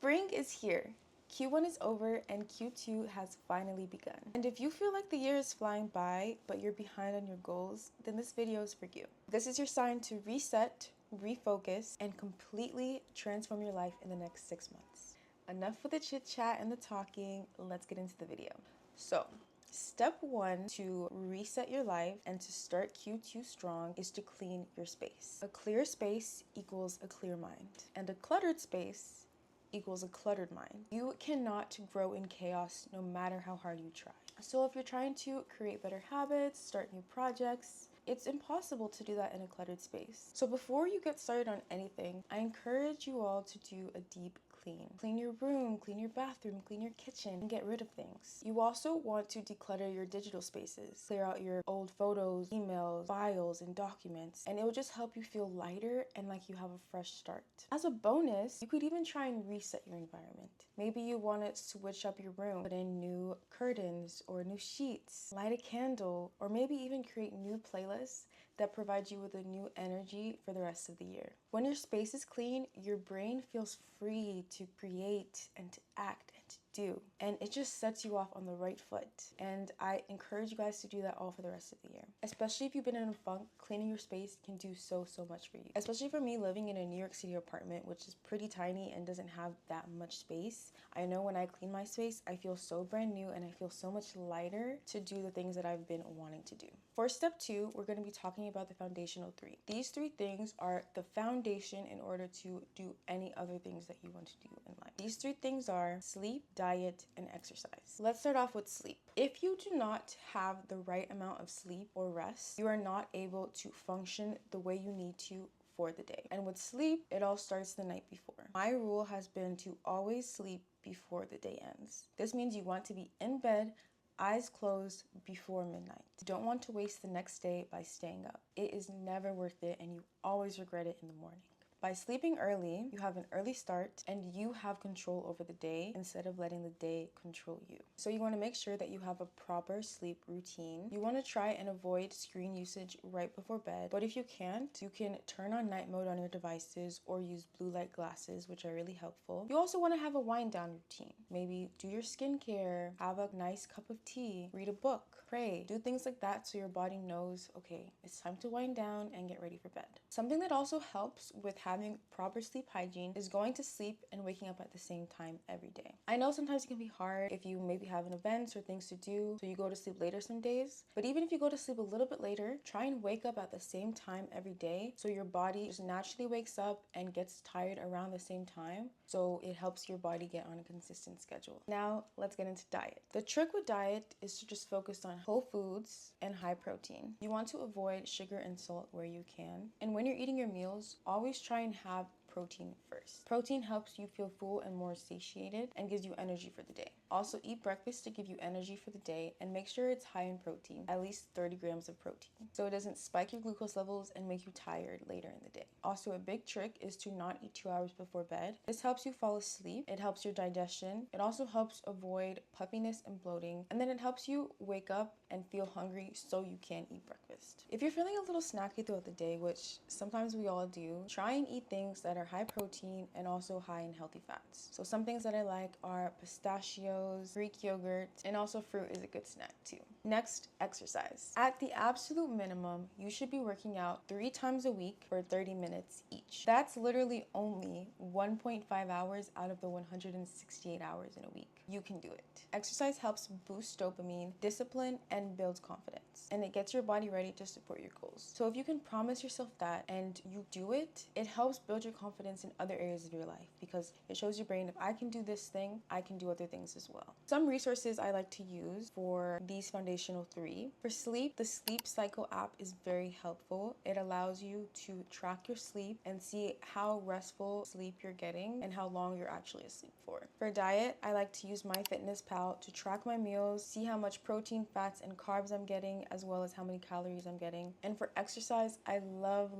Spring is here. Q1 is over and Q2 has finally begun. And if you feel like the year is flying by, but you're behind on your goals, then this video is for you. This is your sign to reset, refocus, and completely transform your life in the next 6 months. Enough with the chit chat and the talking, let's get into the video. So, step 1 to reset your life and to start Q2 strong is to clean your space. A clear space equals a clear mind, and a cluttered space equals a cluttered mind. You cannot grow in chaos no matter how hard you try. So if you're trying to create better habits, start new projects, it's impossible to do that in a cluttered space. So before you get started on anything, I encourage you all to do a deep clean. Clean your room, clean your bathroom, clean your kitchen, and get rid of things. You also want to declutter your digital spaces. Clear out your old photos, emails, files, and documents, and it will just help you feel lighter and like you have a fresh start. As a bonus, you could even try and reset your environment. Maybe you want to switch up your room, put in new curtains or new sheets, light a candle, or maybe even create new playlists that provide you with a new energy for the rest of the year. When your space is clean, your brain feels free to create and to act and to do. And it just sets you off on the right foot. And I encourage you guys to do that all for the rest of the year. Especially if you've been in a funk, cleaning your space can do so much for you. Especially for me living in a New York City apartment, which is pretty tiny and doesn't have that much space. I know when I clean my space, I feel so brand new and I feel so much lighter to do the things that I've been wanting to do. For step 2, we're going to be talking about the foundational 3. These 3 things are the foundation in order to do any other things that you want to do in life. These 3 things are sleep, diet, and exercise. Let's start off with sleep. If you do not have the right amount of sleep or rest, you are not able to function the way you need to for the day. And with sleep, it all starts the night before. My rule has been to always sleep before the day ends. This means you want to be in bed, eyes closed before midnight. You don't want to waste the next day by staying up. It is never worth it and you always regret it in the morning. By sleeping early, you have an early start and you have control over the day instead of letting the day control you. So you want to make sure that you have a proper sleep routine. You want to try and avoid screen usage right before bed, but if you can't, you can turn on night mode on your devices or use blue light glasses, which are really helpful. You also want to have a wind down routine. Maybe do your skincare, have a nice cup of tea, read a book, pray, do things like that so your body knows, okay, it's time to wind down and get ready for bed. Something that also helps with having proper sleep hygiene is going to sleep and waking up at the same time every day. I know sometimes it can be hard if you maybe have an event or things to do, so you go to sleep later some days, but even if you go to sleep a little bit later, try and wake up at the same time every day so your body just naturally wakes up and gets tired around the same time, so it helps your body get on a consistent schedule. Now, let's get into diet. The trick with diet is to just focus on whole foods and high protein. You want to avoid sugar and salt where you can. And when you're eating your meals, always try and have protein first. Protein helps you feel full and more satiated and gives you energy for the day. Also, eat breakfast to give you energy for the day and make sure it's high in protein, at least 30 grams of protein, so it doesn't spike your glucose levels and make you tired later in the day. Also, a big trick is to not eat 2 hours before bed. This helps you fall asleep, it helps your digestion, it also helps avoid puffiness and bloating, and then it helps you wake up and feel hungry so you can eat breakfast. If you're feeling a little snacky throughout the day, which sometimes we all do, try and eat things that are high protein and also high in healthy fats. So some things that I like are pistachios, Greek yogurt, and also fruit is a good snack too. Next, exercise. At the absolute minimum, you should be working out 3 times a week for 30 minutes each. That's literally only 1.5 hours out of the 168 hours in a week. You can do it. Exercise helps boost dopamine, discipline, and builds confidence. And it gets your body ready to support your goals. So if you can promise yourself that and you do it, it helps build your confidence in other areas of your life because it shows your brain, if I can do this thing, I can do other things as well. Some resources I like to use for these foundational 3. For sleep, the Sleep Cycle app is very helpful. It allows you to track your sleep and see how restful sleep you're getting and how long you're actually asleep for. For diet, I like to use MyFitnessPal to track my meals, see how much protein, fats, and carbs I'm getting, as well as how many calories I'm getting. And for exercise, I love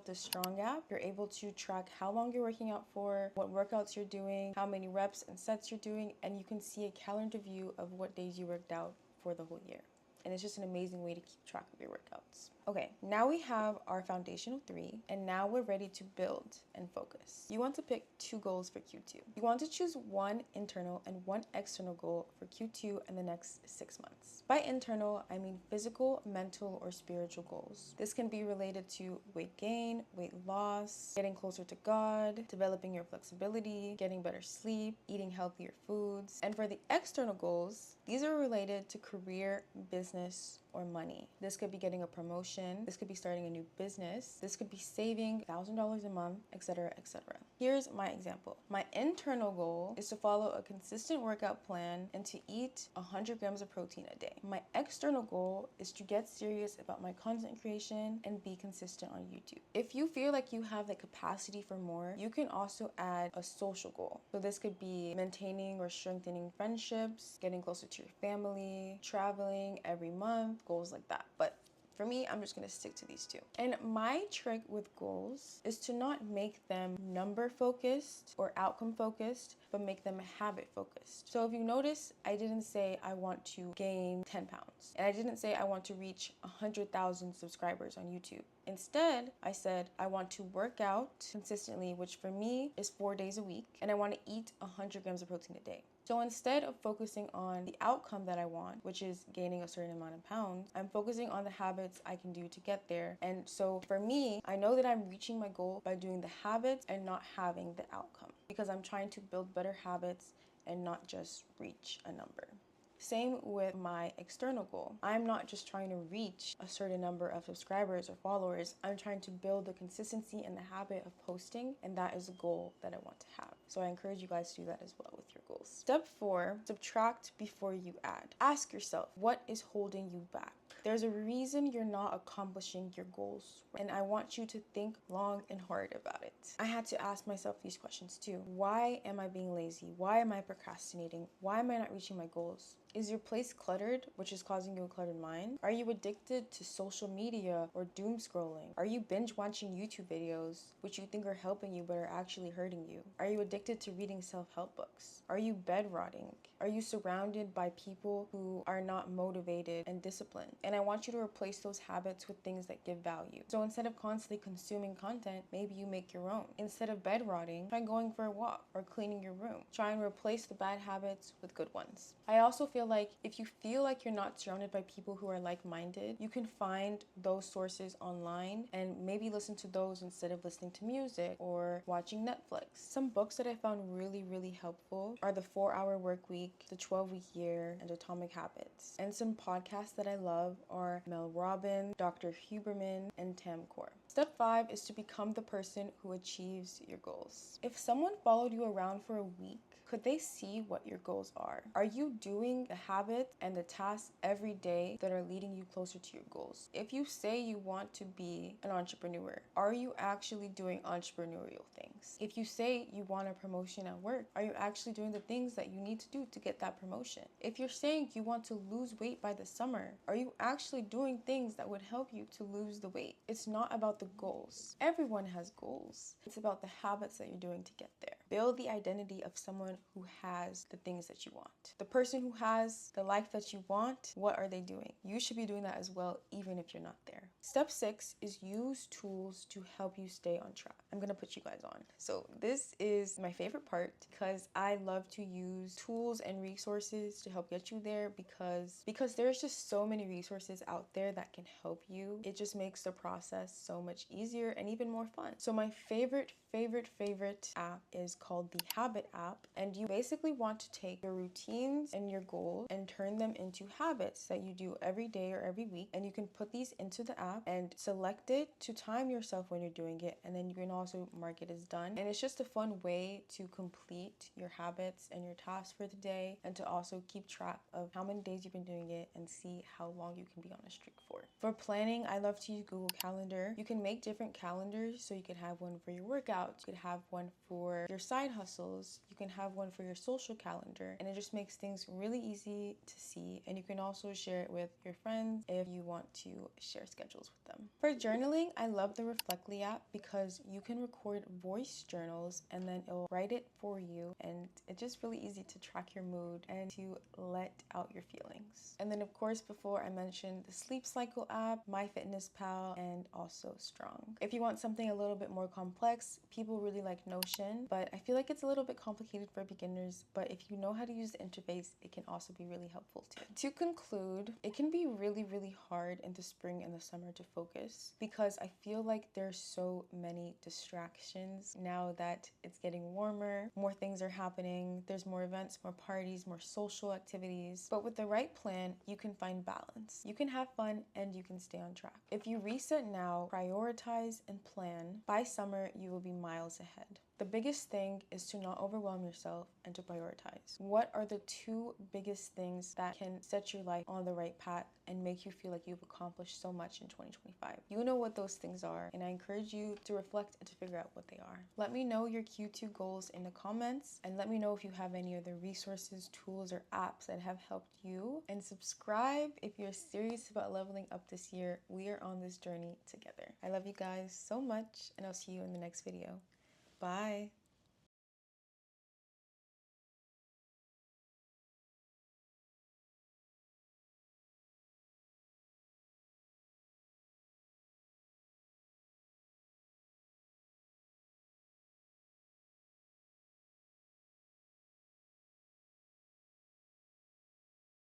the Strong app. You're able to track how long you're working out for, what workouts you're doing, how many reps and sets you're doing, and you can see a calendar view of what days you worked out for the whole year. and it's just an amazing way to keep track of your workouts. Okay, now we have our foundational 3, and now we're ready to build and focus. You want to pick 2 goals for Q2. You want to choose one internal and one external goal for Q2 and the next 6 months. By internal, I mean physical, mental, or spiritual goals. This can be related to weight gain, weight loss, getting closer to God, developing your flexibility, getting better sleep, eating healthier foods. And for the external goals, these are related to career, business, or money. This could be getting a promotion, this could be starting a new business, this could be saving $1,000 a month, etc., etc. Here's my example. My internal goal is to follow a consistent workout plan and to eat 100 grams of protein a day. My external goal is to get serious about my content creation and be consistent on YouTube. If you feel like you have the capacity for more, you can also add a social goal. So this could be maintaining or strengthening friendships, getting closer to your family, traveling every month, goals like that. But for me, I'm just going to stick to these 2. And my trick with goals is to not make them number focused or outcome focused, but make them habit focused. So if you notice, I didn't say I want to gain 10 pounds. And I didn't say I want to reach 100,000 subscribers on YouTube. Instead, I said I want to work out consistently, which for me is 4 days a week, and I want to eat 100 grams of protein a day. So instead of focusing on the outcome that I want, which is gaining a certain amount of pounds, I'm focusing on the habits I can do to get there. And so for me, I know that I'm reaching my goal by doing the habits and not having the outcome, because I'm trying to build better habits and not just reach a number. Same with my external goal. I'm not just trying to reach a certain number of subscribers or followers. I'm trying to build the consistency and the habit of posting, and that is a goal that I want to have. So I encourage you guys to do that as well with your goals. Step 4, subtract before you add. Ask yourself, what is holding you back? There's a reason you're not accomplishing your goals, and I want you to think long and hard about it. I had to ask myself these questions too. Why am I being lazy? Why am I procrastinating? Why am I not reaching my goals? Is your place cluttered, which is causing you a cluttered mind? Are you addicted to social media or doom scrolling? Are you binge watching YouTube videos, which you think are helping you but are actually hurting you? Are you addicted to reading self-help books? Are you bed rotting? Are you surrounded by people who are not motivated and disciplined? And I want you to replace those habits with things that give value. So instead of constantly consuming content, maybe you make your own. Instead of bed rotting, try going for a walk or cleaning your room. Try and replace the bad habits with good ones. I also feel like if you feel like you're not surrounded by people who are like-minded, you can find those sources online and maybe listen to those instead of listening to music or watching Netflix. Some books that I found really helpful are The 4-Hour Workweek, The 12-Week Year, and Atomic Habits. And some podcasts that I love are Mel Robbins, Dr. Huberman, and Tam Kaur. Step 5 is to become the person who achieves your goals. If someone followed you around for a week, could they see what your goals are? Are you doing the habits and the tasks every day that are leading you closer to your goals? If you say you want to be an entrepreneur, are you actually doing entrepreneurial things? If you say you want a promotion at work, are you actually doing the things that you need to do to get that promotion? If you're saying you want to lose weight by the summer, are you actually doing things that would help you to lose the weight? It's not about the goals. Everyone has goals. It's about the habits that you're doing to get there. Build the identity of someone who has the things that you want. The person who has the life that you want, what are they doing? You should be doing that as well, even if you're not there. Step 6 is use tools to help you stay on track. I'm gonna put you guys on. So this is my favorite part because I love to use tools and resources to help get you there because there's just so many resources out there that can help you. It just makes the process so much easier and even more fun. So my favorite app is called the Habit app, and you basically want to take your routines and your goals and turn them into habits that you do every day or every week, and you can put these into the app and select it to time yourself when you're doing it, and then you can also mark it as done. And it's just a fun way to complete your habits and your tasks for the day, and to also keep track of how many days you've been doing it and see how long you can be on a streak for. For planning, I love to use Google Calendar. You can make different calendars, so you could have one for your workouts, you could have one for your side hustles, you can have one for your social calendar, and it just makes things really easy to see. And you can also share it with your friends if you want to share schedules with them. For journaling, I love the Reflectly app because you can record voice journals and then it'll write it for you, and it's just really easy to track your mood and to let out your feelings. And then of course, before I mentioned mention the Sleep Cycle app, MyFitnessPal, and also Strong. If you want something a little bit more complex, people really like Notion, but I feel like it's a little bit complicated for beginners, but if you know how to use the interface, it can also be really helpful too. To conclude, it can be really hard in the spring and the summer to focus because I feel like there's so many distractions now that it's getting warmer, more things are happening, there's more events, more parties, more social activities. But with the right plan, you can find balance. You can have fun and you can stay on track. If you reset now, prioritize and plan, by summer you will be miles ahead. The biggest thing is to not overwhelm yourself and to prioritize. What are the 2 biggest things that can set your life on the right path and make you feel like you've accomplished so much in 2025? You know what those things are, and I encourage you to reflect and to figure out what they are. Let me know your Q2 goals in the comments, and let me know if you have any other resources, tools, or apps that have helped you. And subscribe if you're serious about leveling up this year. We are on this journey together. I love you guys so much, and I'll see you in the next video. Bye.